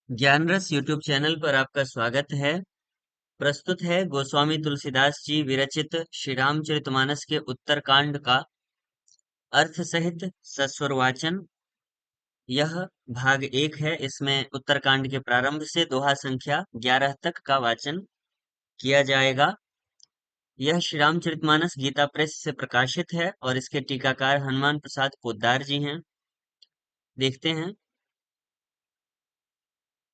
ज्ञानरस YouTube channel पर आपका स्वागत है। प्रस्तुत है गोस्वामी तुलसीदास जी विरचित श्री रामचरितमानस के उत्तरकांड का अर्थ सहित सस्वर वाचन। यह भाग 1 है। इसमें उत्तरकांड के प्रारंभ से दोहा संख्या 11 तक का वाचन किया जाएगा। यह श्री रामचरितमानस गीता प्रेस से प्रकाशित है और इसके टीकाकार हनुमान प्रसाद पोद्दार जी हैं। देखते हैं।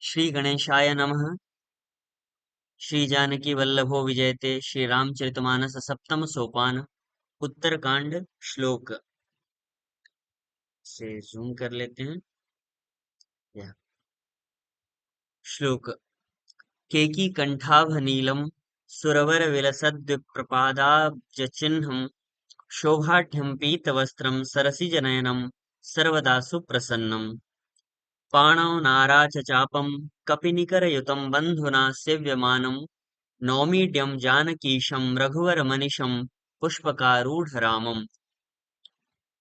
श्री गणेशाय नमः। श्री जानकी वल्लभो विजयते। श्री रामचरितमानस सप्तम सोपान। उत्तरकांड। श्लोक से जूम कर लेते हैं। यह श्लोक। केकी कंठाभ नीलम सुरवर विलसद्विप्रपादाब्ज चिह्नम शोभाढ्यं पीतवस्त्रं सरसिजनयनं सर्वदा सुप्रसन्नम् पाणौ नाराचचापं कपिनिकरयुतं बन्धुना सेव्यमानं नौमीड्यं जानकीशं रघुवरमनिशं पुष्पकारूढरामम्।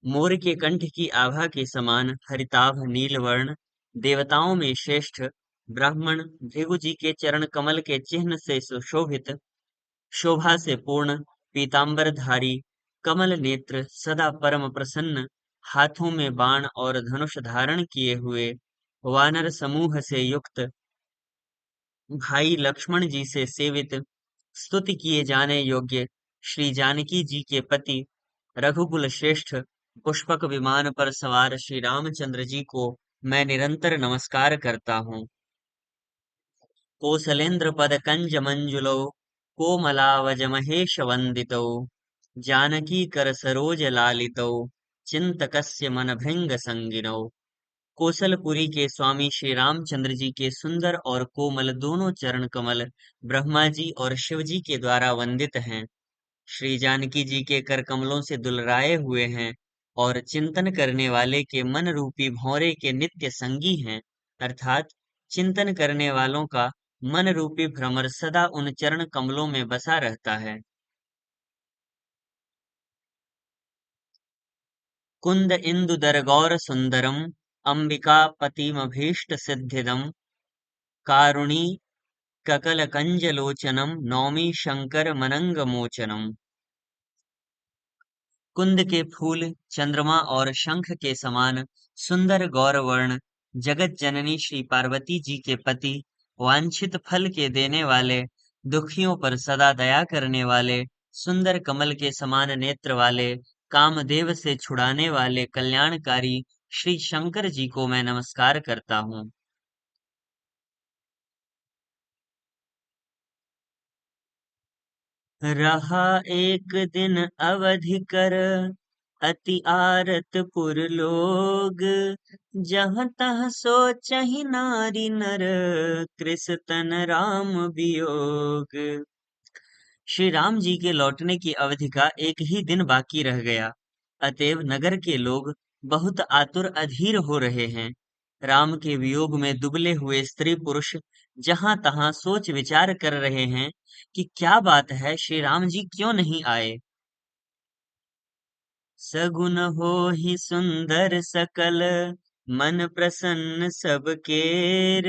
मोर के कंठ की आभा के समान हरिताभ नीलवर्ण, देवताओं में श्रेष्ठ ब्राह्मण भृगु जी के चरण कमल के चिन्ह से सुशोभित, शोभा से पूर्ण पीतांबरधारी, कमल नेत्र, सदा परम प्रसन्न, हाथों में बाण और धनुष धारण किए हुए, वानर समूह से युक्त, भाई लक्ष्मण जी से सेवित, स्तुति किए जाने योग्य श्री जानकी जी के पति, रघुकुल श्रेष्ठ, पुष्पक विमान पर सवार श्री रामचंद्र जी को मैं निरंतर नमस्कार करता हूँ। कोसलेंद्र पद कंज मंजुलो कोमलावज महेश वंदितो जानकी कर सरोज लालितो चिंतकस्य मन भृंग संगिनो। कोसलपुरी के स्वामी श्री रामचंद्र जी के सुंदर और कोमल दोनों चरण कमल ब्रह्मा जी और शिव जी के द्वारा वंदित हैं। श्री जानकी जी के कर कमलों से दुलराए हुए हैं और चिंतन करने वाले के मन रूपी भौरे के नित्य संगी हैं। अर्थात चिंतन करने वालों का मन रूपी भ्रमर सदा उन चरण कमलों में बसा रहता है। कुंद इंदु दरगौर सुंदरम अंबिका पतिमभीष्ट सिद्धिदम कारुणी ककल कंजलोचनम नौमी शंकर मनंग मोचनम। कुंद के फूल चंद्रमा और शंख के समान सुंदर गौरवर्ण, जगत जननी श्री पार्वती जी के पति, वांछित फल के देने वाले, दुखियों पर सदा दया करने वाले, सुंदर कमल के समान नेत्र वाले, कामदेव से छुड़ाने वाले कल्याणकारी श्री शंकर जी को मैं नमस्कार करता हूँ। रहा एक दिन अवधि कर अति आरत पुर लोग जहाँ तहाँ सोचहि नारी नर कृस तन राम वियोग। श्री राम जी के लौटने की अवधि का एक ही दिन बाकी रह गया, अतएव नगर के लोग बहुत आतुर अधीर हो रहे हैं। राम के वियोग में दुबले हुए स्त्री पुरुष जहां तहां सोच विचार कर रहे हैं कि क्या बात है, श्री राम जी क्यों नहीं आए। सगुन हो ही सुंदर सकल मन प्रसन्न सब केर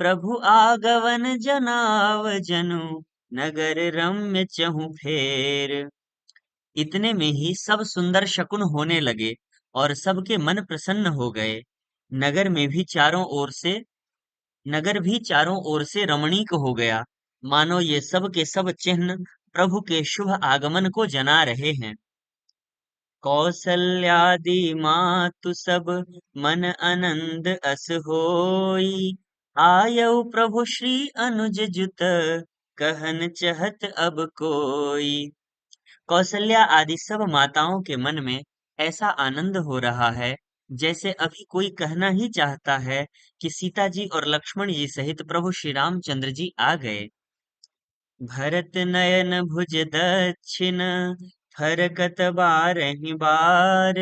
प्रभु आगवन जनाव जनु नगर रम्य चहु फेर। इतने में ही सब सुंदर शकुन होने लगे और सबके मन प्रसन्न हो गए। नगर में भी चारों ओर से नगर भी चारों ओर से रमणीक हो गया, मानो ये सब के सब चिन्ह प्रभु के शुभ आगमन को जना रहे हैं। कौसल्यादि मातु सब मन आनंद अस होई आयऊ प्रभु श्री अनुज जुत कहन चहत अब कोई। कौसल्या आदि सब माताओं के मन में ऐसा आनंद हो रहा है जैसे अभी कोई कहना ही चाहता है कि सीता जी और लक्ष्मण जी सहित प्रभु श्री रामचंद्र जी आ गए। भरत नयन भुज दक्षिण फरकत बारहि बार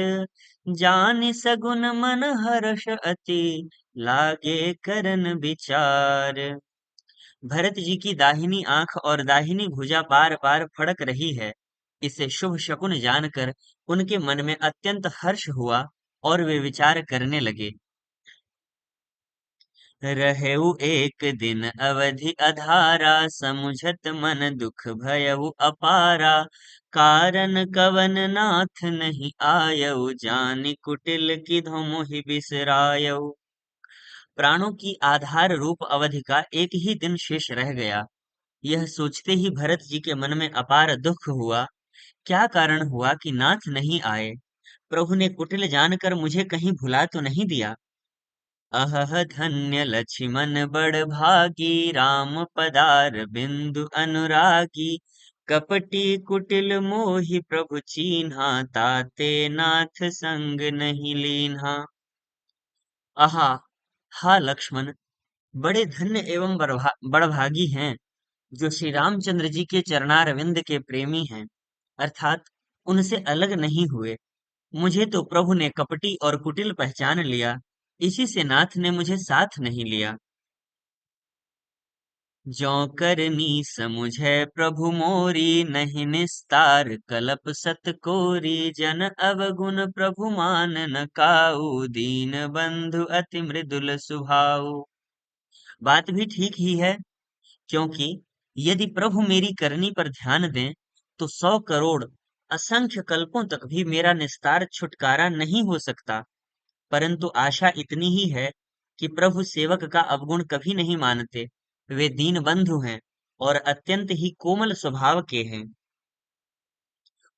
जानि सगुन मन हर्ष अति लागे करन विचार। भरत जी की दाहिनी आंख और दाहिनी भुजा बार बार फड़क रही है। इसे शुभ शकुन जानकर उनके मन में अत्यंत हर्ष हुआ और वे विचार करने लगे। रहेउ एक दिन अवधि अधारा, समुझत मन दुख भयउ अपारा। कारण कवन नाथ नहीं आयउ, जानि कुटिल किधु मोहि बिसरायउ। प्राणों की आधार रूप अवधि का एक ही दिन शेष रह गया। यह सोचते ही भरत जी के मन में अपार दुख हुआ। क्या कारण हुआ कि नाथ नहीं आए? प्रभु ने कुटिल जानकर मुझे कहीं भुला तो नहीं दिया? अहह धन्य लक्ष्मण बड़ भागी, राम पदार बिंदु अनुरागी। कपटी कुटिल मोहि प्रभु चीन्हा, ताते नाथ संग नहीं लीन्हा। आहा, हा लक्ष्मण, बड़े धन्य एवं बड़भागी हैं जो श्री रामचंद्र जी के चरणारविंद के प्रेमी हैं, अर्थात उनसे अलग नहीं हुए। मुझे तो प्रभु ने कपटी और कुटिल पहचान लिया, इसी से नाथ ने मुझे साथ नहीं लिया। ज्यों करनी समुझै प्रभु मोरी, नहीं निस्तार कलप सत कोरी। जन अवगुण प्रभु मान न काऊ, दीन बंधु अति मृदुल सुभाऊ। बात भी ठीक ही है, क्योंकि यदि प्रभु मेरी करनी पर ध्यान दें तो 100 करोड़ असंख्य कल्पों तक भी मेरा निस्तार छुटकारा नहीं हो सकता। परंतु आशा इतनी ही है कि प्रभु सेवक का अवगुण कभी नहीं मानते। वे दीन बंधु हैं और अत्यंत ही कोमल स्वभाव के हैं।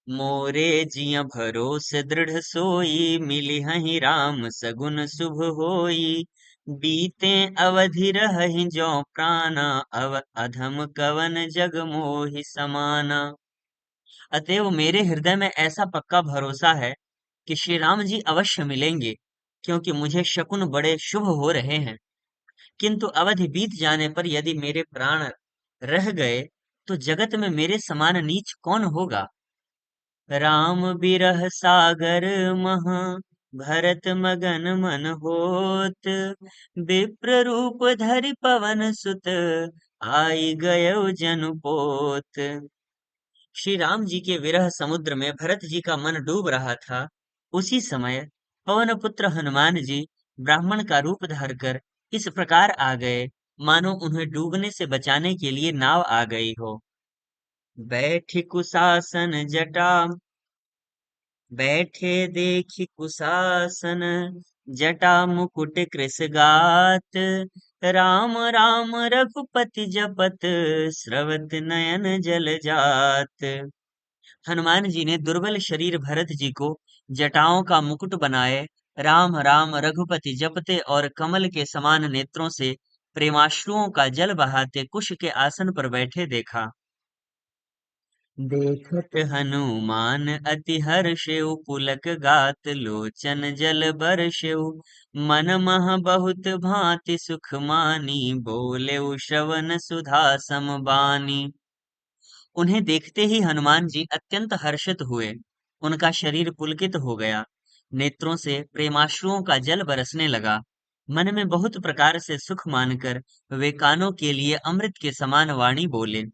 मोरे जिय भरोस दृढ़ सोई, मिली हहि राम सगुन शुभ होई। बीते अवधि रहहि जो प्राणा, अधम कवन जग मोहि समाना। अतएव मेरे हृदय में ऐसा पक्का भरोसा है कि श्री राम जी अवश्य मिलेंगे, क्योंकि मुझे शकुन बड़े शुभ हो रहे हैं। किंतु अवधि बीत जाने पर यदि मेरे प्राण रह गए तो जगत में मेरे समान नीच कौन होगा? राम बिरह सागर महा, भरत मगन मन होत। विप्र रूप धरि पवन सुत, आई गयो जनु पोत। श्री राम जी के विरह समुद्र में भरत जी का मन डूब रहा था। उसी समय पवन पुत्र हनुमान जी ब्राह्मण का रूप धरकर इस प्रकार आ गए, मानो उन्हें डूबने से बचाने के लिए नाव आ गई हो। बैठि कुशासन जटा, बैठे देखि कुशासन, जटा मुकुट कृष गात। राम राम रघुपति जपत, स्रवत नयन जल जात। हनुमान जी ने दुर्बल शरीर भरत जी को जटाओं का मुकुट बनाए राम राम रघुपति जपते और कमल के समान नेत्रों से प्रेमाश्रुओं का जल बहाते कुश के आसन पर बैठे देखा। देखत हनुमान अति हर्षेउ, पुलक गात लोचन जल बरषेउ। मन मह बहुत भांति सुख मानी, बोलेउ श्रवण सुधा सम बानी। उन्हें देखते ही हनुमान जी अत्यंत हर्षित हुए। उनका शरीर पुलकित हो गया, नेत्रों से प्रेमाश्रुओं का जल बरसने लगा। मन में बहुत प्रकार से सुख मानकर वे कानों के लिए अमृत के समान वाणी बोले।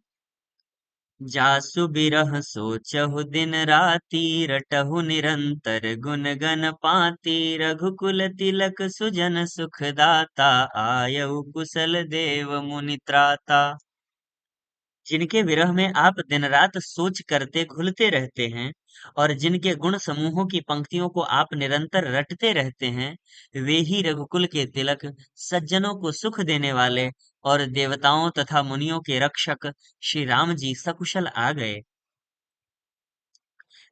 जासु बिरह सोचहु दिन राति, रटहु निरंतर गुन गन पाति। रघुकुल तिलक सुजन सुख दाता, आयउ कुशल देव मुनि त्राता। जिनके विरह में आप दिन रात सोच करते घुलते रहते हैं और जिनके गुण समूहों की पंक्तियों को आप निरंतर रटते रहते हैं, वे ही रघुकुल के तिलक, सज्जनों को सुख देने वाले और देवताओं तथा मुनियों के रक्षक श्री राम जी सकुशल आ गए।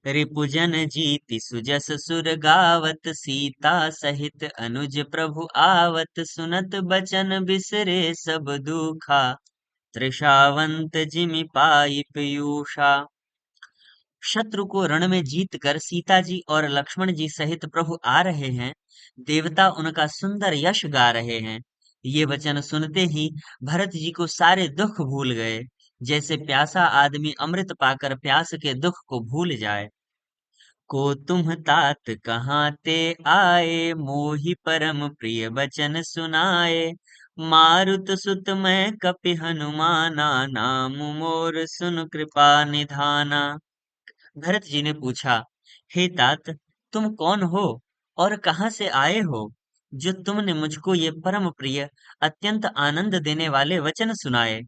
रिपुजन जीति सुजस सुर गावत, सीता सहित अनुज प्रभु आवत। सुनत बचन बिसरे सब दुखा, त्रिषावंत जिमि पाई पीयूषा। शत्रु को रण में जीत कर सीता जी और लक्ष्मण जी सहित प्रभु आ रहे हैं। देवता उनका सुंदर यश गा रहे हैं। ये वचन सुनते ही भरत जी को सारे दुख भूल गए, जैसे प्यासा आदमी अमृत पाकर प्यास के दुख को भूल जाए। को तुम तात कहाँ ते आए, मोहि परम प्रिय बचन सुनाए। मारुत सुत मैं कपि हनुमाना, नाम मोर सुन कृपा निधाना। भरत जी ने पूछा, हे तात, तुम कौन हो और कहाँ से आए हो? जो तुमने मुझको ये परम प्रिय अत्यंत आनंद देने वाले वचन सुनाए।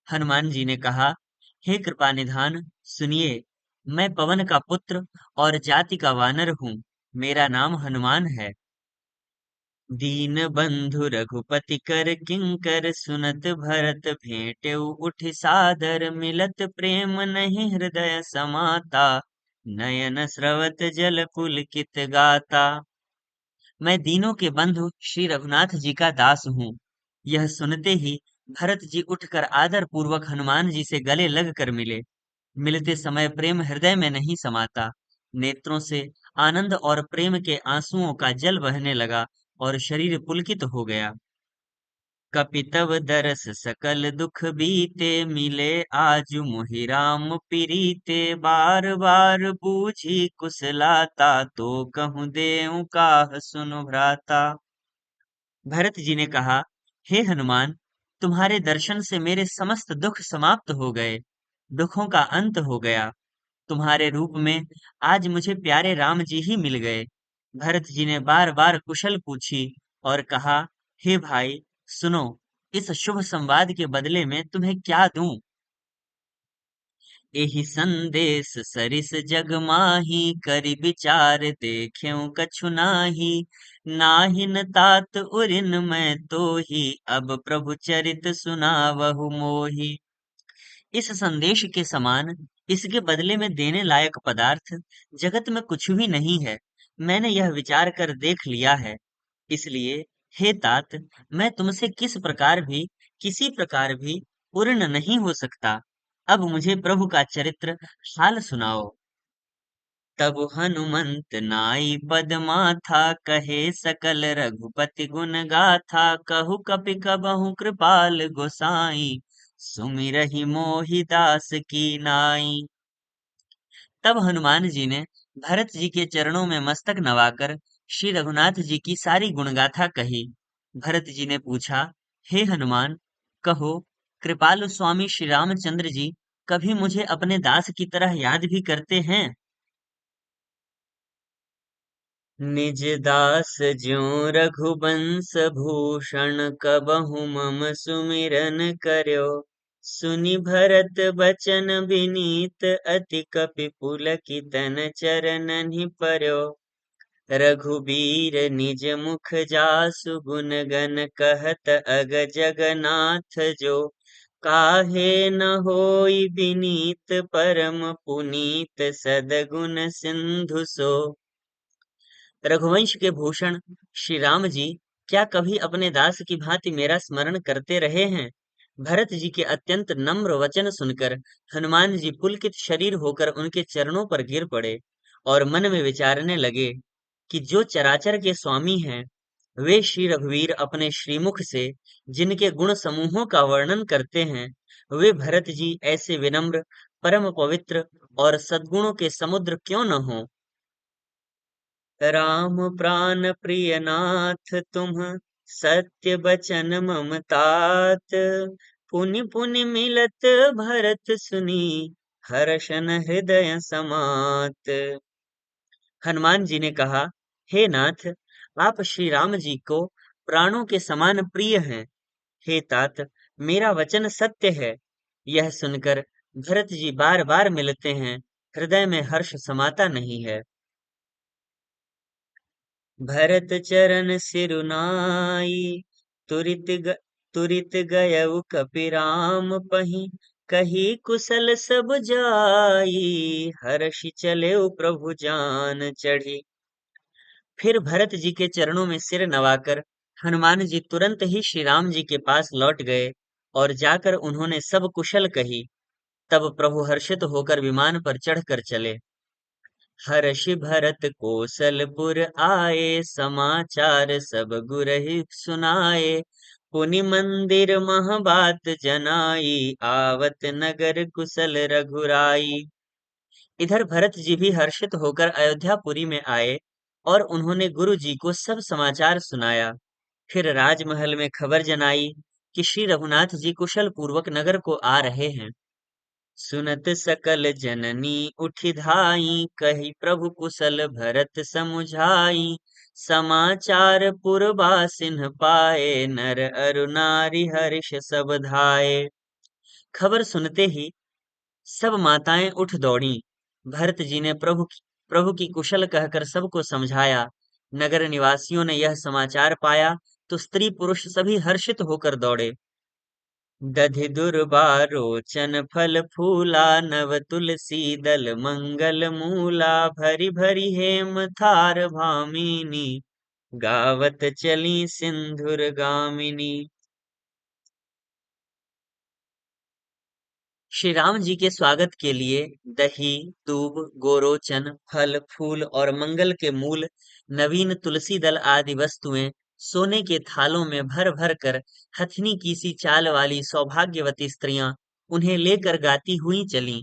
हनुमान जी ने कहा, हे कृपा निधान, सुनिए। मैं पवन का पुत्र और जाति का वानर हूँ। मेरा नाम हनुमान है। दीन बंधु रघुपति कर किंकर सुनत भरत भेंटेउ उठ सादर मिलत प्रेम नहीं हृदय समाता नयन स्रवत जल पुलकित गाता। मैं दीनों के बंधु श्री रघुनाथ जी का दास हूँ। यह सुनते ही भरत जी उठकर आदर पूर्वक हनुमान जी से गले लग कर मिले। मिलते समय प्रेम हृदय में नहीं समाता। नेत्रों से आनंद और प्रेम के आंसुओं का जल बहने लगा और शरीर पुलकित हो गया। कपि तब दरस सकल दुख बीते मिले आजु मोहि राम पीरीते बार बार बूझी कुशलाता तो कहूँ देऊं काह सुनु भ्राता। भरत जी ने कहा, हे हनुमान, तुम्हारे दर्शन से मेरे समस्त दुख समाप्त हो गए। दुखों का अंत हो गया। तुम्हारे रूप में आज मुझे प्यारे राम जी ही मिल गए। भरत जी ने बार बार कुशल पूछी और कहा, हे भाई, सुनो, इस शुभ संवाद के बदले में तुम्हें क्या दूं? एहि संदेश सरिस जग माही करि विचार देखें कछु नाहि नाहिन तात उरिन मैं तो ही अब प्रभु चरित सुनावहु मोहि। इस संदेश के समान इसके बदले में देने लायक पदार्थ जगत में कुछ भी नहीं है। मैंने यह विचार कर देख लिया है। इसलिए हे तात, मैं तुमसे किसी प्रकार भी पूर्ण नहीं हो सकता। अब मुझे प्रभु का चरित्र हाल सुनाओ। तब हनुमंत नाई पद माथा कहे सकल रघुपति गुण गाथा कहु कपि कबहु कृपाल गोसाई सुमिरहि मोहि दास की नाई। तब हनुमान जी ने भरत जी के चरणों में मस्तक नवाकर श्री रघुनाथ जी की सारी गुणगाथा कही। भरत जी ने पूछा, हे हनुमान, कहो, कृपालु स्वामी श्री रामचंद्र जी कभी मुझे अपने दास की तरह याद भी करते हैं? निज दास ज्यों रघुबंश भूषण कबहु मम सुमिरन कर्यो सुनि भरत बचन विनीत अति कपि पुलकितन चरणनि पर्यो। रघुबीर निज मुख जासु गुण गन कहत अग जगन्नाथ जो काहे न होई विनीत परम पुनीत सदगुण सिंधु सो। रघुवंश के भूषण श्री राम जी क्या कभी अपने दास की भांति मेरा स्मरण करते रहे हैं? भरत जी के अत्यंत नम्र वचन सुनकर हनुमान जी पुलकित शरीर होकर उनके चरणों पर गिर पड़े और मन में विचारने लगे कि जो चराचर के स्वामी हैं, वे श्री रघुवीर अपने श्रीमुख से जिनके गुण समूहों का वर्णन करते हैं, वे भरत जी ऐसे विनम्र, परम पवित्र और सद्गुणों के समुद्र क्यों न हों। राम प्राण प्रिय नाथ तुम सत्य बचन मम तात पुनि पुनि मिलत भरत सुनी हर्षन हृदय समात। हनुमान जी ने कहा, हे नाथ, आप श्री राम जी को प्राणों के समान प्रिय हैं। हे तात, मेरा वचन सत्य है। यह सुनकर भरत जी बार बार मिलते हैं। हृदय में हर्ष समाता नहीं है। भरत चरण सिरुनाई तुरित ग, तुरित गयउ कपिराम पही कही कुशल सब जाई हर्षि चलेउ प्रभु जान चढ़ी। फिर भरत जी के चरणों में सिर नवाकर हनुमान जी तुरंत ही श्री राम जी के पास लौट गए और जाकर उन्होंने सब कुशल कही। तब प्रभु हर्षित होकर विमान पर चढ़कर चले। हर्षि भरत कोसलपुर आए समाचार सब गुरहि सुनाए पुनि मंदिर मह बात जनाई आवत नगर कुशल रघुराई। इधर भरत जी भी हर्षित होकर अयोध्यापुरी में आए और उन्होंने गुरु जी को सब समाचार सुनाया। फिर राजमहल में खबर जनाई कि श्री रघुनाथ जी कुशल पूर्वक नगर को आ रहे हैं। सुनत सकल जननी उठि धाई, कहि प्रभु कुशल भरत समुझाई। समाचार पुरबासिन पाए, नर अरु नारी हर्ष सब धाए। खबर सुनते ही सब माताएं उठ दौड़ीं। भरत जी ने प्रभु की कुशल कहकर सबको समझाया। नगर निवासियों ने यह समाचार पाया तो स्त्री पुरुष सभी हर्षित होकर दौड़े। दधि दुर्बारोचन फल फूला, नव तुलसी दल मंगल मूला। भरी भरी हेम थार भामिनी, गावत चली सिंधुर गामिनी। श्री राम जी के स्वागत के लिए दही, दूब, गोरोचन, फल, फूल और मंगल के मूल, नवीन तुलसी दल आदि वस्तुएं सोने के थालों में भर भर कर हथनी की सी चाल वाली सौभाग्यवती स्त्रियां उन्हें लेकर गाती हुई चलीं।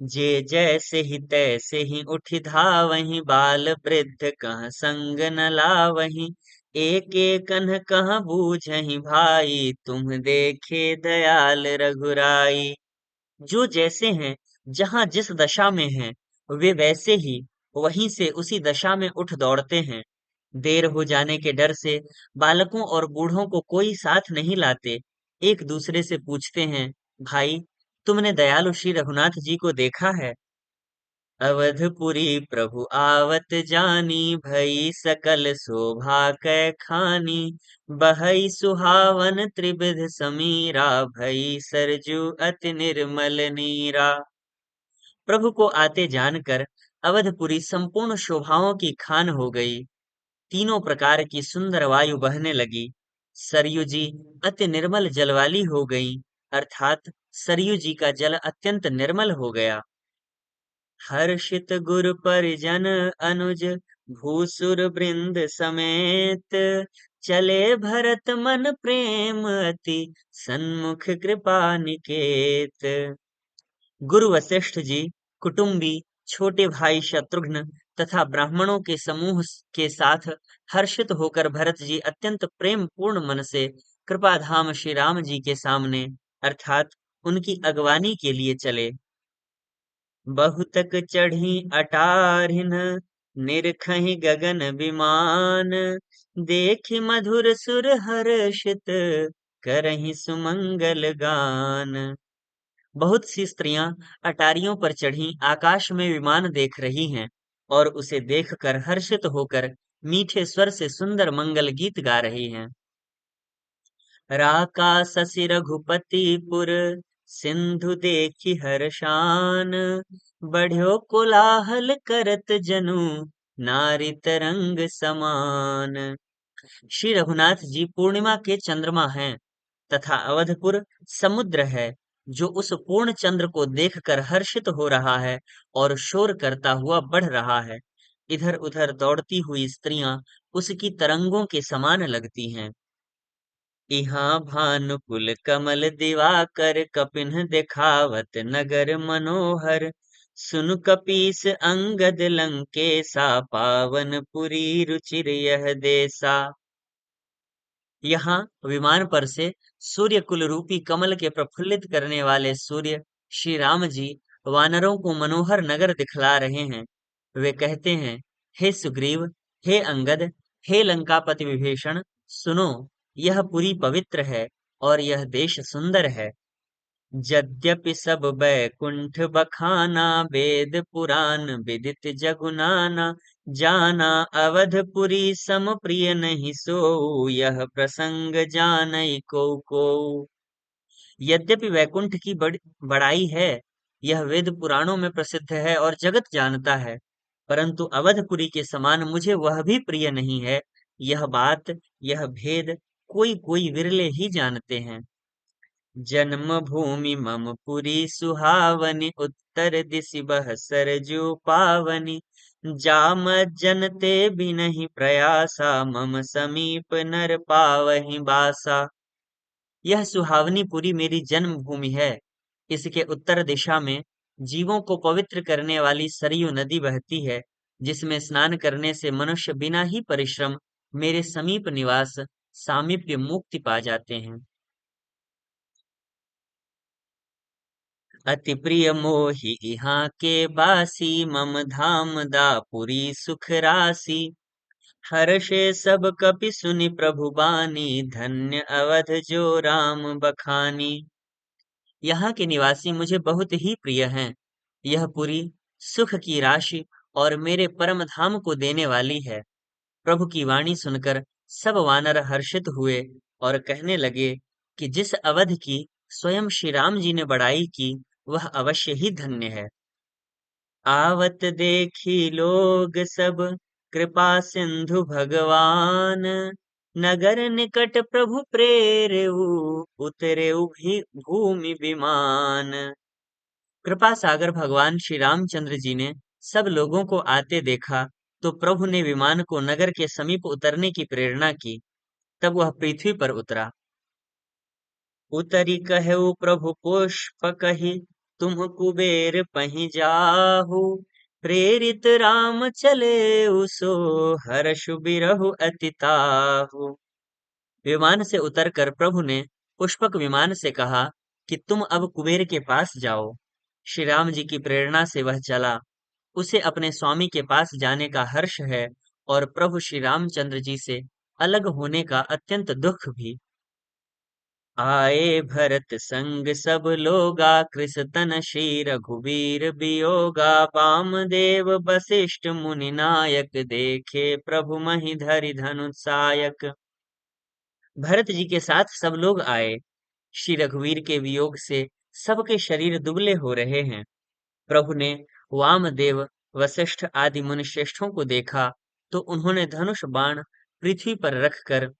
जे जैसे ही तैसे ही उठि धावहीं, बाल वृद्ध कहाँ संग न लावहीं। एक एक कन्ह कहाँ बूझहीं भाई, तुम देखे दयाल रघुराई। जो जैसे हैं, जहां जिस दशा में हैं, वे वैसे ही वहीं से उसी दशा में उठ दौड़ते हैं। देर हो जाने के डर से बालकों और बूढ़ों को कोई साथ नहीं लाते। एक दूसरे से पूछते हैं, भाई, तुमने दयालु श्री रघुनाथ जी को देखा है? अवधपुरी प्रभु आवत जानी, भई सकल शोभा कै खानी। बहई सुहावन त्रिविध समीरा, भई सरजू अति निर्मल नीरा। प्रभु को आते जानकर अवधपुरी संपूर्ण शोभाओं की खान हो गई। तीनों प्रकार की सुंदर वायु बहने लगी। सरयू जी अति निर्मल जल वाली हो गई, अर्थात सरयू जी का जल अत्यंत निर्मल हो गया। हर्षित गुर परिजन अनुज, भूसुर वृंद समेत। चले भरत मन प्रेम अति, सन्मुख कृपा निकेत। गुरु वशिष्ठ जी, कुटुंबी, छोटे भाई शत्रुघ्न तथा ब्राह्मणों के समूह के साथ हर्षित होकर भरत जी अत्यंत प्रेम पूर्ण मन से कृपाधाम श्री राम जी के सामने अर्थात उनकी अगवानी के लिए चले। बहुतक चढ़ी अटारिन, निरखहि गगन विमान। देखि मधुर सुर हर्षित, करहि सुमंगल गान। बहुत सी स्त्रियां अटारियों पर चढ़ी आकाश में विमान देख रही हैं और उसे देखकर हर्षित होकर मीठे स्वर से सुंदर मंगल गीत गा रही हैं। राका शशि रघुपति पुर, सिंधु देखि हर्षान। बढ़्यो कोलाहल करत जनु, नारी तरंग समान। श्री रघुनाथ जी पूर्णिमा के चंद्रमा हैं तथा अवधपुर समुद्र है जो उस पूर्ण चंद्र को देखकर हर्षित हो रहा है और शोर करता हुआ बढ़ रहा है। इधर उधर दौड़ती हुई स्त्रियां उसकी तरंगों के समान लगती हैं। इहाँ भानुकुल कमल दिवाकर, कपिन देखावत नगर मनोहर। सुन कपीस अंगद लंकेसा, पावन पुरी रुचिर यह देसा। यहाँ विमान पर से सूर्य कुल रूपी कमल के प्रफुल्लित करने वाले सूर्य श्री राम जी वानरों को मनोहर नगर दिखला रहे हैं। वे कहते हैं, हे सुग्रीव, हे अंगद, हे लंकापति विभीषण, सुनो, यह पुरी पवित्र है और यह देश सुंदर है। यद्यपि सब बैकुंठ बखाना, वेद पुराण विदित जगुनाना। जाना अवधपुरी सम प्रिय नहीं सोऊ, यह प्रसंग जानई को। यद्यपि वैकुंठ की बड़ाई है, यह वेद पुराणों में प्रसिद्ध है और जगत जानता है, परंतु अवधपुरी के समान मुझे वह भी प्रिय नहीं है। यह बात, यह भेद कोई कोई विरले ही जानते हैं। जन्मभूमि मम पुरी सुहावनी, उत्तर दिशि बह सरजू पावनी। जाम जनते बिनहि प्रयासा, मम समीप नर पावहि बासा। यह सुहावनी पुरी मेरी जन्म भूमि है। इसके उत्तर दिशा में जीवों को पवित्र करने वाली सरयू नदी बहती है, जिसमें स्नान करने से मनुष्य बिना ही परिश्रम मेरे समीप निवास सामीप्य मुक्ति पा जाते हैं। अति प्रिय मोहि इहाँ के बासी, मम धाम दापुरी सुख रासी। हर्षे सब कपि सुनि प्रभु बानी, धन्य अवध जो राम बखानी। यहाँ के निवासी मुझे बहुत ही प्रिय हैं। यह पुरी सुख की राशि और मेरे परम धाम को देने वाली है। प्रभु की वाणी सुनकर सब वानर हर्षित हुए और कहने लगे कि जिस अवध की स्वयं श्री राम जी ने बड़ाई की, वह अवश्य ही धन्य है। आवत देखी लोग सब, कृपा सिंधु भगवान। नगर निकट प्रभु प्रेरऊ, उतरेउ भी भूमि विमान। कृपा सागर भगवान श्री रामचंद्र जी ने सब लोगों को आते देखा, तो प्रभु ने विमान को नगर के समीप उतरने की प्रेरणा की। तब वह पृथ्वी पर उतरा। उतरी कहु प्रभु पुष्पकहि, तुम कुबेर पहि जाहु। प्रेरित राम चले सो, हर्षु बिरहु अति ताहु। विमान से उतरकर प्रभु ने पुष्पक विमान से कहा कि तुम अब कुबेर के पास जाओ। श्री राम जी की प्रेरणा से वह चला। उसे अपने स्वामी के पास जाने का हर्ष है और प्रभु श्री रामचंद्र जी से अलग होने का अत्यंत दुख भी। आए भरत संग सब लोगा, कृस तन श्री रघुबीर बियोगा। वामदेव वशिष्ठ मुनि नायक, देखे प्रभु महि धरि धनुष सायक। भरत जी के साथ सब लोग आए। श्री रघुवीर के वियोग से सबके शरीर दुबले हो रहे हैं। प्रभु ने वामदेव, वशिष्ठ आदि मुनि श्रेष्ठों को देखा, तो उन्होंने धनुष बाण पृथ्वी पर रखकर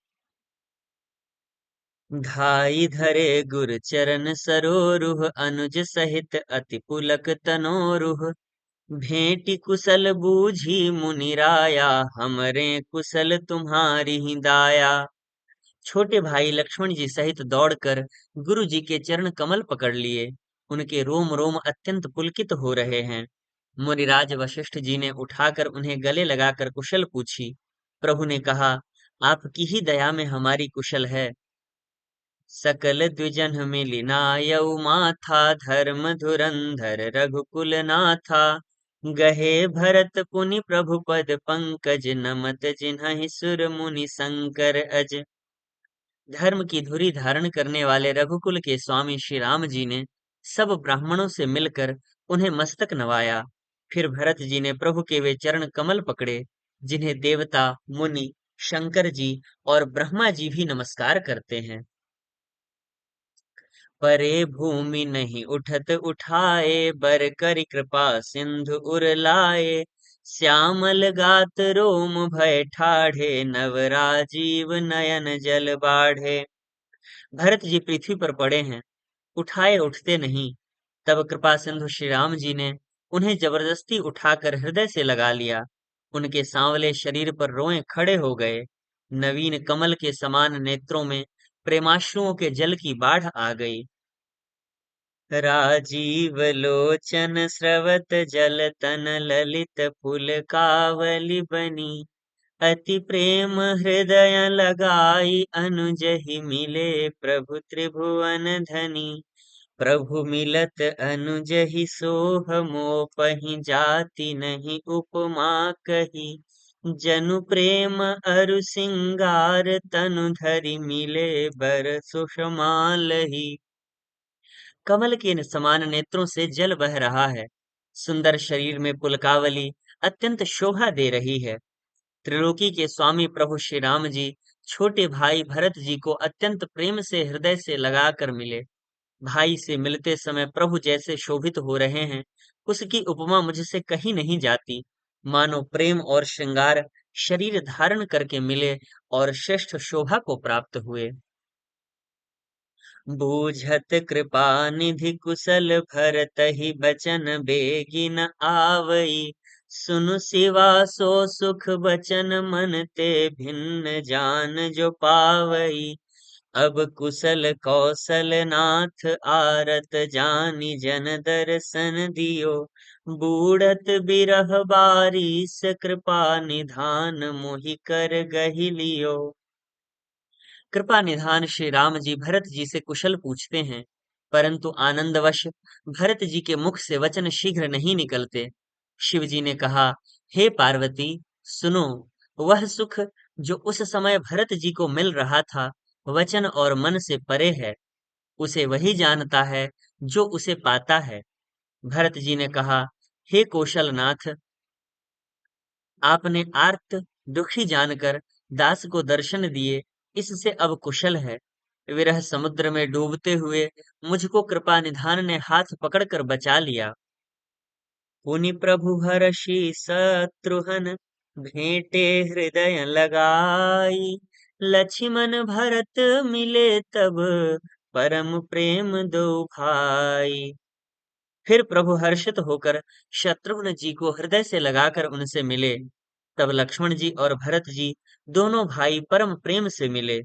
धाई धरे गुर चरण सरोरुह। अनुज सहित अति पुलक तनोरुह। भेंटि कुशल बूझी मुनि राया, हमरे कुशल तुम्हारी ही दाया। छोटे भाई लक्ष्मण जी सहित दौड़कर गुरु जी के चरण कमल पकड़ लिए। उनके रोम रोम अत्यंत पुलकित हो रहे हैं। मुनिराज वशिष्ठ जी ने उठाकर उन्हें गले लगाकर कुशल पूछी। प्रभु ने कहा, आपकी ही दया में हमारी कुशल है। सकल द्विजन मिलि नायउ माथा, धर्म धुरंधर रघुकुल नाथा। गहे भरत पुनि प्रभु पद पंकज, नमत जिन्हहि सुर मुनि शंकर अज। धर्म की धुरी धारण करने वाले रघुकुल के स्वामी श्री राम जी ने सब ब्राह्मणों से मिलकर उन्हें मस्तक नवाया। फिर भरत जी ने प्रभु के वे चरण कमल पकड़े, जिन्हें देवता, मुनि, शंकर जी और ब्रह्मा जी भी नमस्कार करते हैं। परे भूमि नहीं उठत उठाए, बर करि कृपा सिंधु उर लाए। श्यामल गात रोम भय ठाढ़े, नव राजीव नयन जल बाढ़े। भरत जी पृथ्वी पर पड़े हैं, उठाए उठते नहीं। तब कृपा सिंधु श्री राम जी ने उन्हें जबरदस्ती उठाकर हृदय से लगा लिया। उनके सांवले शरीर पर रोएं खड़े हो गए। नवीन कमल के समान नेत्रों में प्रेमाश्रुओं के जल की बाढ़ आ गई। राजीव लोचन स्रवत जल तन, ललित पुलकावली बनी। अति प्रेम हृदय लगाई, अनुजहि मिले प्रभु त्रिभुवन धनी। प्रभु मिलत अनुजहि सोह, मोपहि जाति नहीं उपमा कही। जनु प्रेम अरु सिंगार, तनु धरि मिले बर सुषमालही। कमल के समान नेत्रों से जल बह रहा है। सुंदर शरीर में पुलकावली अत्यंत शोभा दे रही है। त्रिलोकी के स्वामी प्रभु श्री राम जी छोटे भाई भरत जी को अत्यंत प्रेम से हृदय से लगाकर मिले। भाई से मिलते समय प्रभु जैसे शोभित हो रहे हैं, उसकी उपमा मुझसे कहीं नहीं जाती। मानो प्रेम और श्रृंगार शरीर धारण करके मिले और श्रेष्ठ शोभा को प्राप्त हुए। बूझत कृपा निधि कुशल, भरतहि बचन बेगी न आवई। सुनु सिवा सो सुख बचन, मन ते भिन्न जान जो पावई। अब कुशल कौशल नाथ, आरत जानि जन दर्शन दियो। बूढ़त बिरह बारिस, कृपा निधान मोहि कर गहि लियो। कृपा निधान श्री राम जी भरत जी से कुशल पूछते हैं। परंतु आनंदवश भरत जी के मुख से वचन शीघ्र नहीं निकलते। शिव जी ने कहा, हे पार्वती, सुनो, वह सुख जो उस समय भरत जी को मिल रहा था, वचन और मन से परे है। उसे वही जानता है जो उसे पाता है। भरत जी ने कहा, हे कौशलनाथ, आपने आर्त दुखी जानकर दास को दर्शन दिए, इससे अब कुशल है। विरह समुद्र में डूबते हुए मुझको कृपा निधान ने हाथ पकड़कर बचा लिया। पुनि प्रभु हर्षि शत्रुघ्न भेंटे हृदय लगाई। लक्ष्मण भरत मिले तब परम प्रेम दो भाई। फिर प्रभु हर्षित होकर शत्रुघ्न जी को हृदय से लगाकर उनसे मिले। तब लक्ष्मण जी और भरत जी दोनों भाई परम प्रेम से मिले।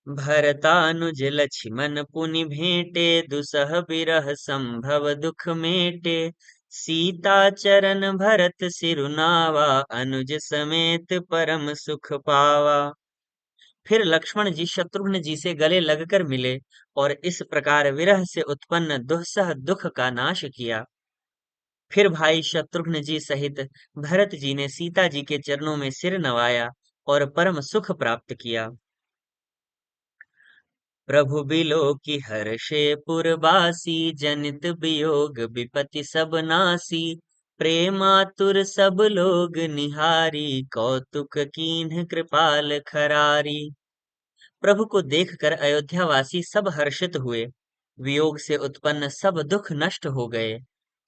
भरतानुज लक्ष्मण पुनि भेंटे दुसह बिरह संभव दुख मेटे। सीता चरण भरत सिरुनावा अनुज समेत परम सुख पावा। फिर लक्ष्मण जी शत्रुघ्न जी से गले लगकर मिले और इस प्रकार विरह से उत्पन्न दुस्सह दुख का नाश किया। फिर भाई शत्रुघ्न जी सहित भरत जी ने सीता जी के चरणों में सिर नवाया और परम सुख प्राप्त किया। प्रभु बिलो की हर्षे पुरबासी जनित वियोग विपति सब नासी। प्रेमातुर सब लोग निहारी कौतुक कीन्ह कृपाल खरारी। प्रभु को देखकर अयोध्यावासी सब हर्षित हुए। वियोग से उत्पन्न सब दुख नष्ट हो गए।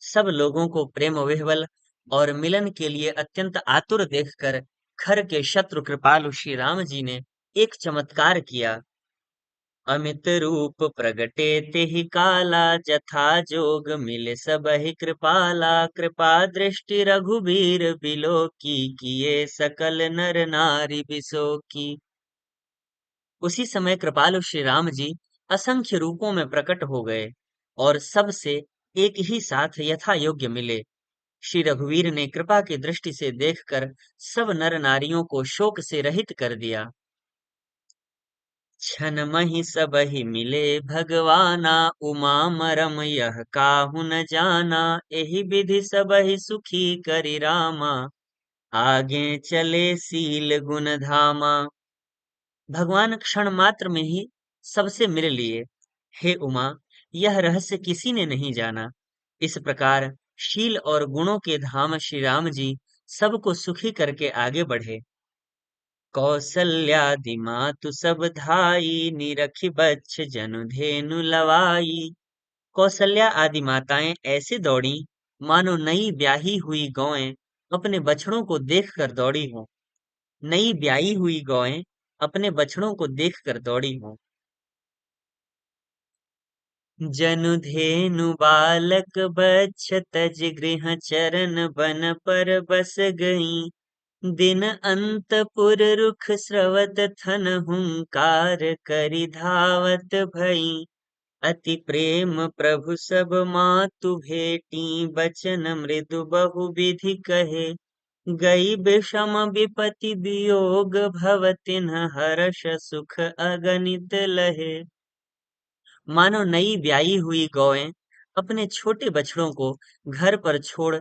सब लोगों को प्रेम विह्वल और मिलन के लिए अत्यंत आतुर देखकर खर के शत्रु कृपालु श्री राम जी ने एक चमत्कार किया। अमित रूप प्रगटे तेहि काला जथा जोग मिले सबहि कृपाला। कृपा दृष्टि रघुबीर बिलो की किए सकल नर नारी बिसो की। उसी समय कृपालु श्री राम जी असंख्य रूपों में प्रकट हो गए और सबसे एक ही साथ यथा योग्य मिले। श्री रघुवीर ने कृपा की दृष्टि से देखकर सब नर नारियों को शोक से रहित कर दिया। छन महि सबहि मिले भगवाना उमा मरम यह काहू न जाना। एहि विधि सबहि सुखी करि रामा आगे चले सील गुण धामा। भगवान क्षण मात्र में ही सबसे मिल लिए। हे उमा, यह रहस्य किसी ने नहीं जाना। इस प्रकार शील और गुणों के धाम श्री राम जी सबको सुखी करके आगे बढ़े। कौसल्यादि मातु सब धाई निरखी बच्छ जनु धेनु लवाई। कौसल्या आदि माताएं ऐसे दौड़ी मानो नई ब्याही हुई गौएं अपने बछड़ों को देखकर दौड़ी हों। नई ब्याही हुई गौएं अपने बछड़ों को देखकर दौड़ी हों। जनु धेनु बालक बच्छ तज गृह चरण बन पर बस गई। दिन अंतपुर रुख स्रवत थन हुंकार करि धावत भई। अति प्रेम प्रभु सब मातु भेटी बचन मृदु बहु विधि कहे। गई विषम विपति वियोग भव तिन्ह हर्ष सुख अगणित लहे। मानो नई ब्याई हुई गौएं अपने छोटे बछड़ों को घर पर छोड़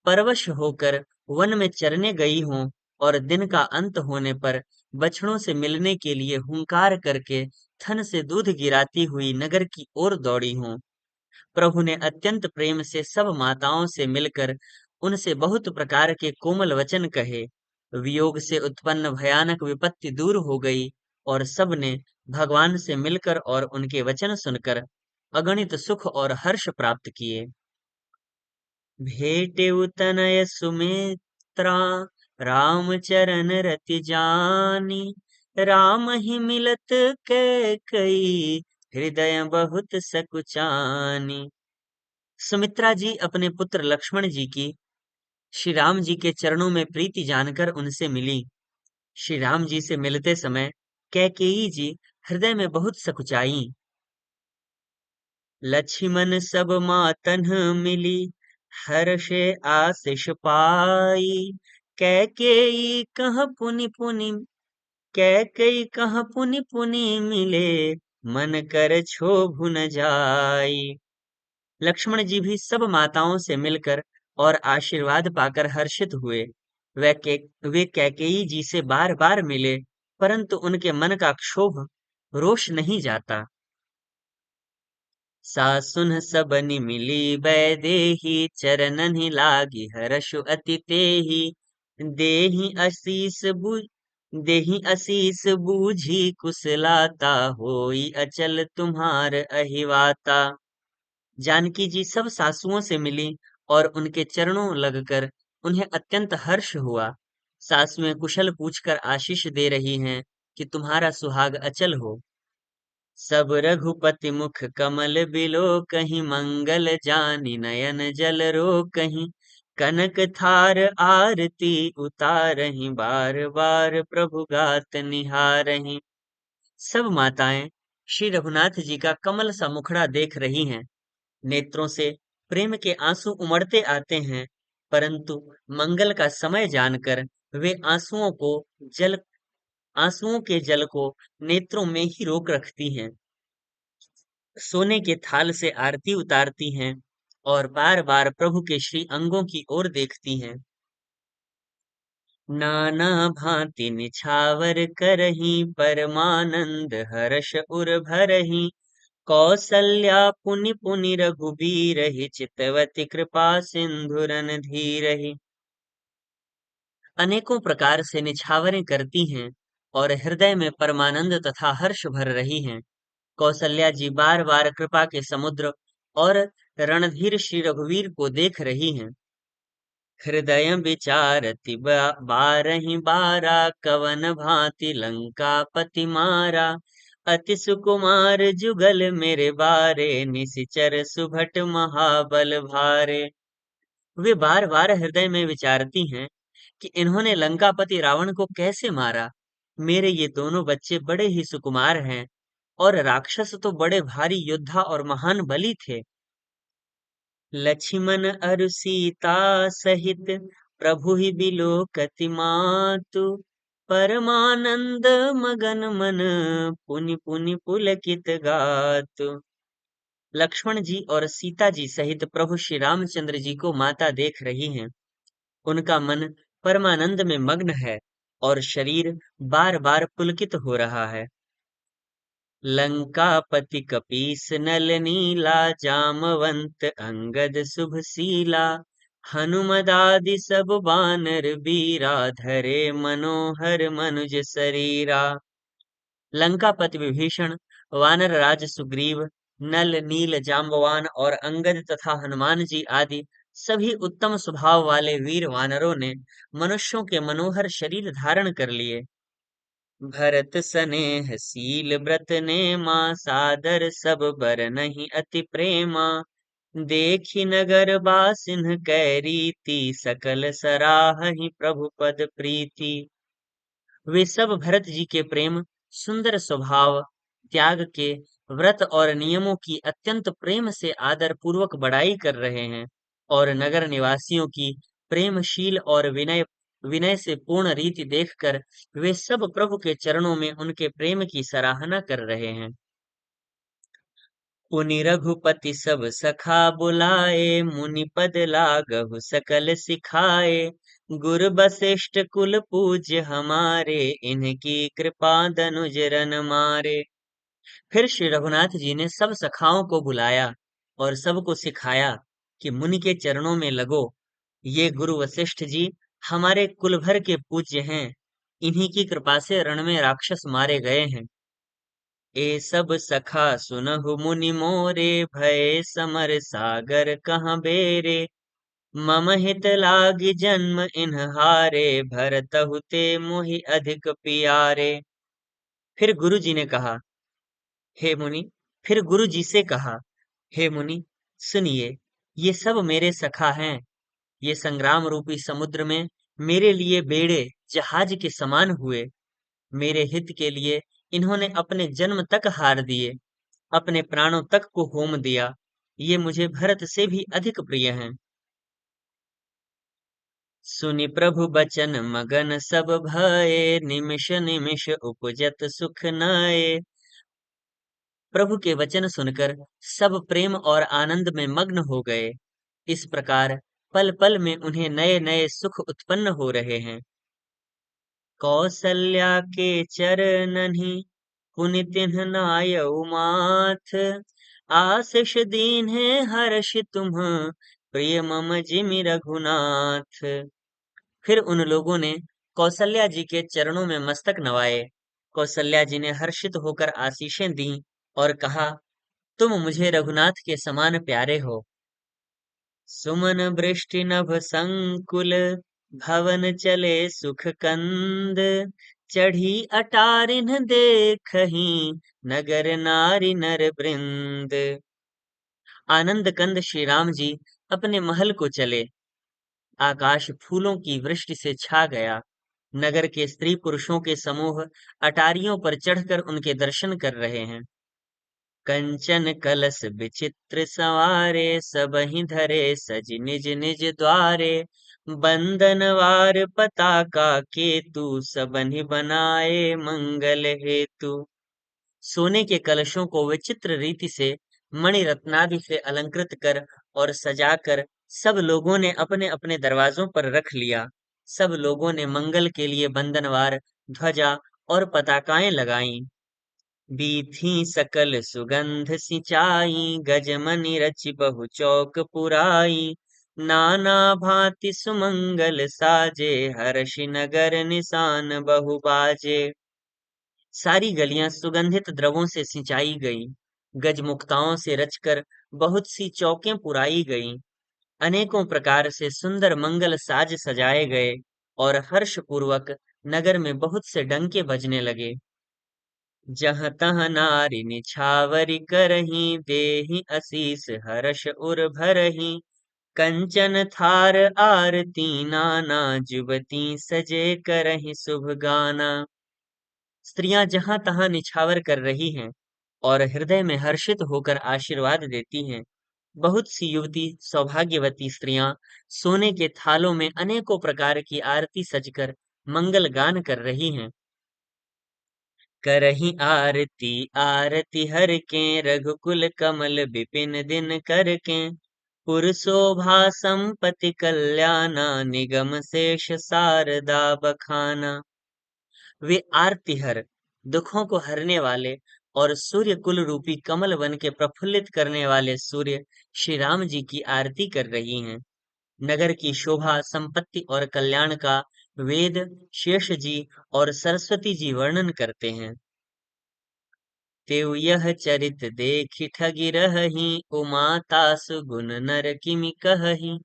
परवश होकर वन में चरने गई हों और दिन का अंत होने पर बछड़ों से मिलने के लिए हुंकार करके थन से दूध गिराती हुई नगर की ओर दौड़ी हों। प्रभु ने अत्यंत प्रेम से सब माताओं से मिलकर उनसे बहुत प्रकार के कोमल वचन कहे। वियोग से उत्पन्न भयानक विपत्ति दूर हो गई और सब ने भगवान से मिलकर और उनके वचन सुनकर अगणित सुख और हर्ष प्राप्त किए। भेटेउ तनय सुमित्रा राम चरण रति जानी। राम ही मिलत कैकई हृदय बहुत सकुचानी। सुमित्रा जी अपने पुत्र लक्ष्मण जी की श्री राम जी के चरणों में प्रीति जानकर उनसे मिली। श्री राम जी से मिलते समय कैकेयी जी हृदय में बहुत सकुचाई। लक्ष्मण सब मातन मिली हर्षे आशीष पाई। कैकेयी कह पुनि पुनि कैकेयी कह पुनि पुनि मिले। मन कर क्षोभ न जाई। लक्ष्मण जी भी सब माताओं से मिलकर और आशीर्वाद पाकर हर्षित हुए। वे के वे कैकेयी जी से बार बार मिले, परंतु उनके मन का क्षोभ रोष नहीं जाता। सासुन सब निमिली वैदेही, चरणन ही लागी हर्षु अति तेहि। देहि आशीष बु देहि आशीष बूझी कुशलाता, होई अचल तुम्हार अहिवाता। जानकी जी सब सासुओं से मिली और उनके चरणों लगकर उन्हें अत्यंत हर्ष हुआ। सासुएं कुशल पूछकर आशीष दे रही हैं कि तुम्हारा सुहाग अचल हो। सब रघुपति मुख कमल बिलो कहीं, मंगल जानि नयन जल रो कहीं। कनक थार आरती उतारहीं, बार बार प्रभु गात निहारहीं। सब माताएं श्री रघुनाथ जी का कमल सा मुखड़ा देख रही हैं। नेत्रों से प्रेम के आंसू उमड़ते आते हैं, परंतु मंगल का समय जानकर वे जल आंसुओं के जल को नेत्रों में ही रोक रखती हैं। सोने के थाल से आरती उतारती हैं और बार बार प्रभु के श्री अंगों की ओर देखती हैं। नाना भांति निछावर करही, परमानंद हर्ष उर भरही। कौसल्या पुनि पुनि रघुबीर ही, चितवती कृपा सिंधुरन धीरहि। अनेकों प्रकार से निछावरें करती हैं और हृदय में परमानंद तथा हर्ष भर रही हैं। कौसल्या जी बार बार कृपा के समुद्र और रणधीर श्री रघुवीर को देख रही हैं। हृदय विचारति बारहि बारा, कवन भांति लंका पति मारा। अति सुकुमार जुगल मेरे बारे, निशिचर सुभट महाबल भारे। वे बार बार हृदय में विचारती हैं कि इन्होंने लंकापति रावण को कैसे मारा। मेरे ये दोनों बच्चे बड़े ही सुकुमार हैं और राक्षस तो बड़े भारी योद्धा और महान बली थे। लक्ष्मण अरु सीता सहित, प्रभु ही बिलोकति मातु। परमानंद मगन मन, पुनि पुनि पुलकित गातु। लक्ष्मण जी और सीता जी सहित प्रभु श्री रामचंद्र जी को माता देख रही हैं। उनका मन परमानंद में मग्न है और शरीर बार बार पुलकित हो रहा है। लंकापति कपीस नल नीला, जामवंत अंगद शुभशीला। हनुमदादि सब बानर बीरा, धरे मनोहर मनुज शरीरा। लंकापति विभीषण, वानर राज सुग्रीव, नल नील जाम्बवान और अंगद तथा हनुमान जी आदि सभी उत्तम स्वभाव वाले वीर वानरों ने मनुष्यों के मनोहर शरीर धारण कर लिए। भरत स्नेह शील व्रत नेमा, सादर सब बरनहि अति प्रेमा। देखी नगर बासिन्ह कै रीति, सकल सराहहि प्रभु पद प्रीति। वे सब भरत जी के प्रेम, सुंदर स्वभाव, त्याग के व्रत और नियमों की अत्यंत प्रेम से आदर पूर्वक बड़ाई कर रहे हैं और नगर निवासियों की प्रेमशील और विनय विनय से पूर्ण रीति देखकर वे सब प्रभु के चरणों में उनके प्रेम की सराहना कर रहे हैं। पुनि रघुपति सब सखा बुलाए, मुनि पद लागहु सकल सिखाए। गुर वशिष्ठ कुल पूज्य हमारे, इनकी कृपा दनुज रन मारे। फिर श्री रघुनाथ जी ने सब सखाओं को बुलाया और सबको सिखाया कि मुनि के चरणों में लगो। ये गुरु वशिष्ठ जी हमारे कुल भर के पूज्य हैं। इन्हीं की कृपा से रण में राक्षस मारे गए हैं। ए सब सखा सुनहु मुनि मोरे, भय समर सागर कहाँ बेरे। मम हित लागी जन्म इन्हारे, भरतहु ते मोहि अधिक पियारे। फिर गुरु जी ने कहा, हे मुनि फिर गुरु जी से कहा, हे मुनि सुनिए, ये सब मेरे सखा हैं। ये संग्राम रूपी समुद्र में मेरे लिए बेड़े जहाज के समान हुए। मेरे हित के लिए इन्होंने अपने जन्म तक हार दिए, अपने प्राणों तक को होम दिया। ये मुझे भरत से भी अधिक प्रिय हैं। सुनि प्रभु बचन मगन सब भये, निमिष निमिष उपजत सुख नये। प्रभु के वचन सुनकर सब प्रेम और आनंद में मग्न हो गए। इस प्रकार पल पल में उन्हें नए नए सुख उत्पन्न हो रहे हैं। कौसल्या के चरणहि पुनि तिन्ह नायउ माथ, आशीष दीन्हे हर्ष तुम प्रिय मम जिमि रघुनाथ। फिर उन लोगों ने कौशल्या जी के चरणों में मस्तक नवाए। कौशल्या जी ने हर्षित होकर आशीषें दी और कहा, तुम मुझे रघुनाथ के समान प्यारे हो। सुमन वृष्टि नभ संकुल भवन चले सुख कंद, चढ़ी अटारिन देखहि नगर नारी नर वृंद। आनंद कंद श्री राम जी अपने महल को चले। आकाश फूलों की वृष्टि से छा गया। नगर के स्त्री पुरुषों के समूह अटारियों पर चढ़कर उनके दर्शन कर रहे हैं। कंचन कलश विचित्र सवारे, सबहि धरे सज निज निज द्वारे। बंदनवार पताका केतु, सबनि बनाए मंगल हेतु। सोने के कलशों को विचित्र रीति से मणि रत्नादि से अलंकृत कर और सजाकर सब लोगों ने अपने अपने दरवाजों पर रख लिया। सब लोगों ने मंगल के लिए बंधनवार ध्वजा और पताकाएं लगाईं। बीथी सकल सुगंध सिंचाई, गजमनि रचि बहु चौक पुराई। नाना भांति सुमंगल साजे, हर्षि नगर निशान बहु बाजे। सारी गलियां सुगंधित द्रवों से सिंचाई गई, गजमुक्ताओं से रचकर बहुत सी चौकें पुराई गईं, अनेकों प्रकार से सुंदर मंगल साज सजाए गए और हर्ष पूर्वक नगर में बहुत से डंके बजने लगे। जहाँ तहाँ नारी निछावरी करही, देहि आशीष हर्ष उर भरही। कंचन थार आरती नाना, जुबती सजे करही शुभ गाना। स्त्रियां जहां तहां निछावर कर रही हैं और हृदय में हर्षित होकर आशीर्वाद देती हैं। बहुत सी युवती सौभाग्यवती स्त्रियां सोने के थालों में अनेकों प्रकार की आरती सजकर मंगल गान कर रही हैं। करही आरती आरती हर के, रघुकुल कमल विपिन दिन कर के। पुरशोभा संपत्ति कल्याणा, निगम शेष शारदा बखाना। वे आरती हर, दुखों को हरने वाले और सूर्य कुल रूपी कमल बन के प्रफुल्लित करने वाले सूर्य श्री राम जी की आरती कर रही हैं। नगर की शोभा, संपत्ति और कल्याण का वेद, शेष जी और सरस्वती जी वर्णन करते हैं। तेउ यह चरित देखि ठगी रहहि, उमा तासु गुण नर किमि कहहि।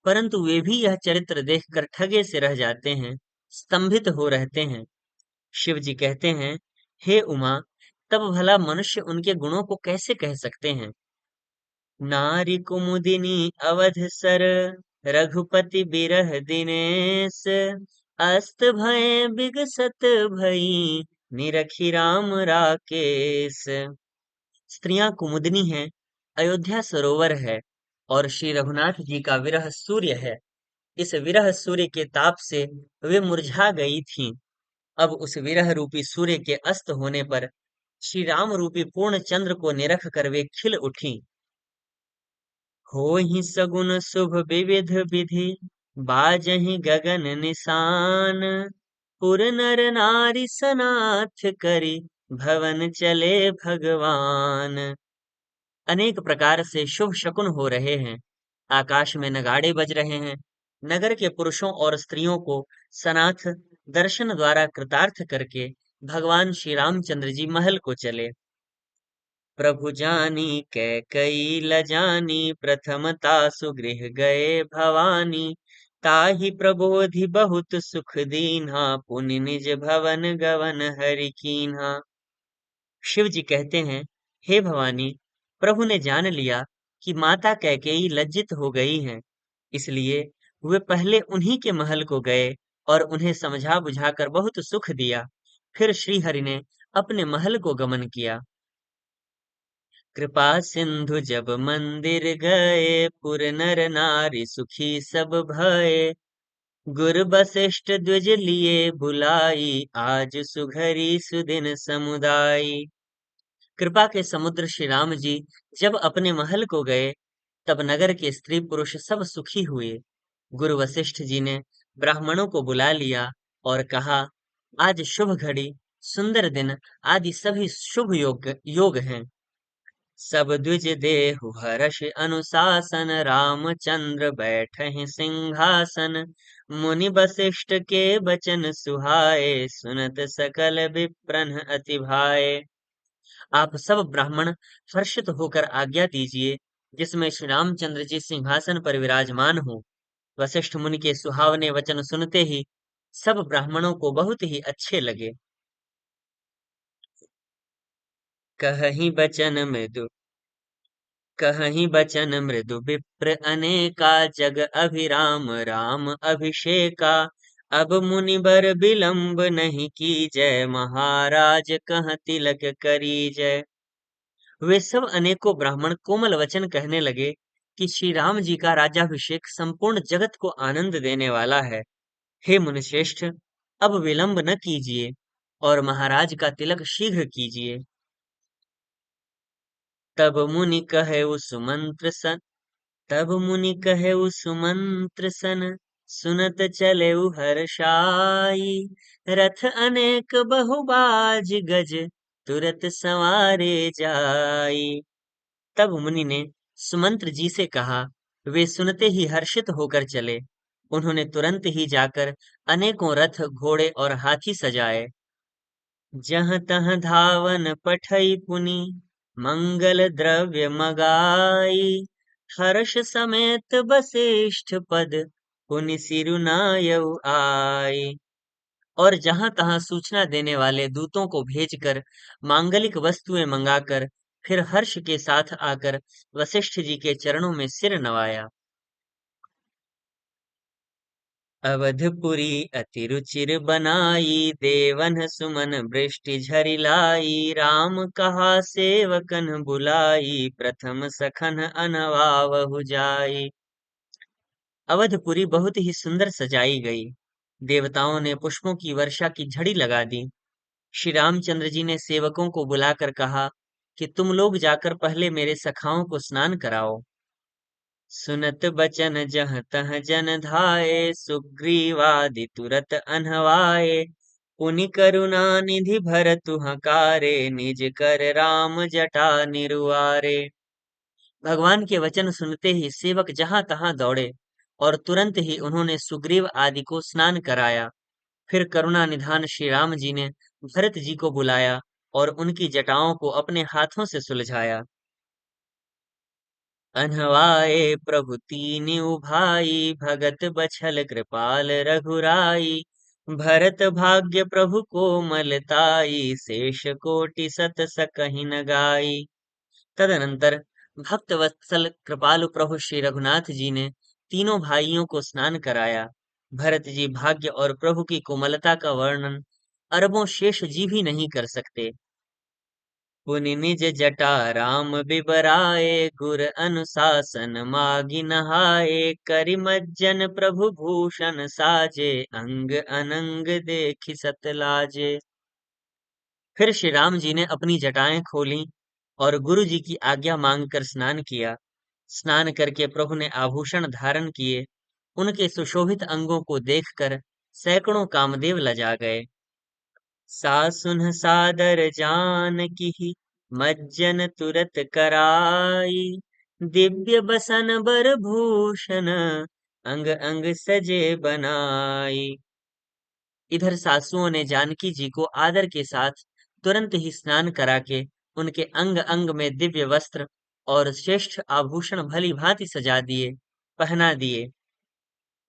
परंतु वे भी यह चरित्र देखकर ठगे से रह जाते हैं, स्तंभित हो रहते हैं। शिव जी कहते हैं, हे उमा, तब भला मनुष्य उनके गुणों को कैसे कह सकते हैं। नारी कुमुदिनी अवध सर, रघुपति बिरह दिनेश। अस्त भय बिगसत भई, निरखी राम राकेश। स्त्रियां कुमुदिनी हैं, अयोध्या सरोवर है और श्री रघुनाथ जी का विरह सूर्य है। इस विरह सूर्य के ताप से वे मुरझा गई थीं। अब उस विरह रूपी सूर्य के अस्त होने पर श्री राम रूपी पूर्ण चंद्र को निरख कर वे खिल उठी। होहि सगुन शुभ विविध विधि, बाजहि गगन निशान। पुर नर नारी सनाथ करि, भवन चले भगवान। अनेक प्रकार से शुभ शकुन हो रहे हैं। आकाश में नगाड़े बज रहे हैं। नगर के पुरुषों और स्त्रियों को सनाथ दर्शन द्वारा कृतार्थ करके भगवान श्री रामचंद्र जी महल को चले। प्रभु जानी कैकई लजानी, प्रथमता सुगृह गए भवानी। ताहि प्रबोधि बहुत सुख दीन्हा, पुनि निज भवन गवन हरि कीन्हा। शिव जी कहते हैं, हे भवानी, प्रभु ने जान लिया कि माता कैकेयी लज्जित हो गई हैं, इसलिए वे पहले उन्हीं के महल को गए और उन्हें समझा बुझाकर बहुत सुख दिया। फिर श्री हरि ने अपने महल को गमन किया। कृपा सिंधु जब मंदिर गए, पुर नर नारी सुखी सब भये। गुर वशिष्ठ द्विज लिए बुलाई, आज सुघरी सुदिन समुदाई। कृपा के समुद्र श्री राम जी जब अपने महल को गए, तब नगर के स्त्री पुरुष सब सुखी हुए। गुरु वशिष्ठ जी ने ब्राह्मणों को बुला लिया और कहा, आज शुभ घड़ी, सुंदर दिन आदि सभी शुभ योग योग हैं। सब द्विज देहु हर्ष अनुशासन, रामचंद्र बैठहि सिंहासन। मुनि वशिष्ठ के बचन सुहाए, सुनत सकल विप्रन अति भाए। आप सब ब्राह्मण हर्षित होकर आज्ञा दीजिए, जिसमें श्री रामचंद्र जी सिंहासन पर विराजमान हो। वशिष्ठ मुनि के सुहावने वचन सुनते ही सब ब्राह्मणों को बहुत ही अच्छे लगे। कहीं बचन मृदु कहीं बचन मृदु विप्र अनेका, जग अभिराम राम अभिषेका। अब मुनिबर विलंब नहीं की जय, महाराज कह तिलक करी जय। वे सब अनेकों ब्राह्मण कोमल वचन कहने लगे कि श्री राम जी का राज्याभिषेक संपूर्ण जगत को आनंद देने वाला है। हे मुनिश्रेष्ठ, अब विलंब न कीजिए और महाराज का तिलक शीघ्र कीजिए। तब मुनि कहे उस मंत्र सन तब मुनि कहे उस मंत्र सन, सुनत चले हर्षाई। रथ अनेक बहुबाज गज, तुरत संवारे जाई। तब मुनि ने सुमंत्र जी से कहा। वे सुनते ही हर्षित होकर चले। उन्होंने तुरंत ही जाकर अनेकों रथ, घोड़े और हाथी सजाए। जहाँ तहाँ धावन पठई पुनि, मंगल द्रव्य मगाई। हर्ष समेत वशिष्ठ पद, पुनि सिरुनायउ आई। और जहां तहां सूचना देने वाले दूतों को भेजकर मांगलिक वस्तुएं मंगाकर फिर हर्ष के साथ आकर वशिष्ठ जी के चरणों में सिर नवाया। अवधपुरी अति रुचिर बनाई, देवन सुमन वृष्टि झरि लाई। राम कहा सेवकन बुलाई, प्रथम सखन अनवावहु जाई। अवधपुरी बहुत ही सुंदर सजाई गई। देवताओं ने पुष्पों की वर्षा की झड़ी लगा दी। श्री रामचंद्र जी ने सेवकों को बुलाकर कहा कि तुम लोग जाकर पहले मेरे सखाओं को स्नान कराओ। सुनत बचन जह तह जन धाये, सुग्रीवादि तुरत अनहवाए। पुनि करुणा निधि भरतु हकारे, निज कर राम जटा निरुआरे। भगवान के वचन सुनते ही सेवक जहां तहां दौड़े और तुरंत ही उन्होंने सुग्रीव आदि को स्नान कराया। फिर करुणा निधान श्री राम जी ने भरत जी को बुलाया और उनकी जटाओं को अपने हाथों से सुलझाया। अनहवाए प्रभु तीनि उभाई, भगत बछल कृपाल रघुराई। भरत भाग्य प्रभु कोमलताई, शेष कोटि सत सकहि न गाई। तदनंतर भक्त वत्सल कृपालु प्रभु श्री रघुनाथ जी ने तीनों भाइयों को स्नान कराया। भरत जी भाग्य और प्रभु की कोमलता का वर्णन अरबों शेष जी भी नहीं कर सकते। पुनि निज जटा राम बिबराए, गुर अनुशासन मागी नहाए। करि मज्जन प्रभु भूषण साजे, अंग अनंग देखि सत लाजे। फिर श्री राम जी ने अपनी जटाएं खोली और गुरु जी की आज्ञा मांगकर स्नान किया। स्नान करके प्रभु ने आभूषण धारण किए। उनके सुशोभित अंगों को देखकर सैकड़ों कामदेव लजा गए। सासुन सादर जानकी, मज्जन तुरत कराई। दिव्य बसन बर भूषण, अंग अंग सजे बनाई। इधर सासुओं ने जानकी जी को आदर के साथ तुरंत ही स्नान करा के उनके अंग अंग में दिव्य वस्त्र और श्रेष्ठ आभूषण भली भांति सजा दिए, पहना दिए।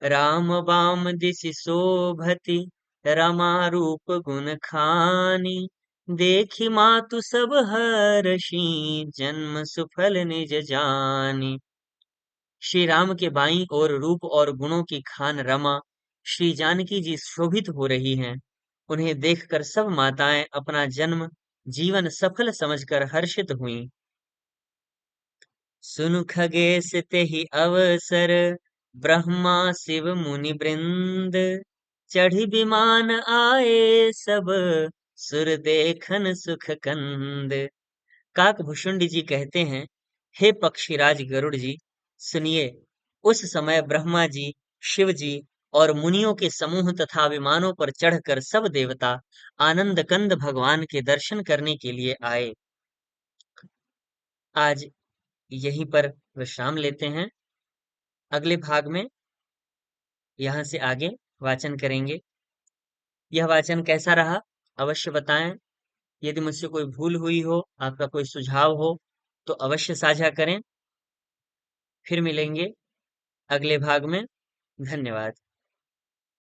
राम बाम दिसि शोभति, रमा रूप गुण खानी। देखी मातु सब हर्षी, जन्म सुफल निज जानी। श्री राम के बाईं ओर रूप और गुणों की खान रमा श्री जानकी जी शोभित हो रही हैं। उन्हें देखकर सब माताएं अपना जन्म जीवन सफल समझकर हर्षित हुईं। सुनु खगेश तेहि अवसर, ब्रह्मा शिव मुनि वृंद। चढ़ी विमान आए सब, सुर देखन सुख कंद। काकभूषुंड जी कहते हैं, हे पक्षीराज गरुड़ जी, सुनिए। उस समय ब्रह्मा जी, शिव जी और मुनियों के समूह तथा विमानों पर चढ़कर सब देवता आनंद कंद भगवान के दर्शन करने के लिए आए। आज यहीं पर विश्राम लेते हैं। अगले भाग में यहाँ से आगे वाचन करेंगे। यह वाचन कैसा रहा अवश्य बताएं। यदि मुझसे कोई भूल हुई हो, आपका कोई सुझाव हो, तो अवश्य साझा करें। फिर मिलेंगे अगले भाग में। धन्यवाद।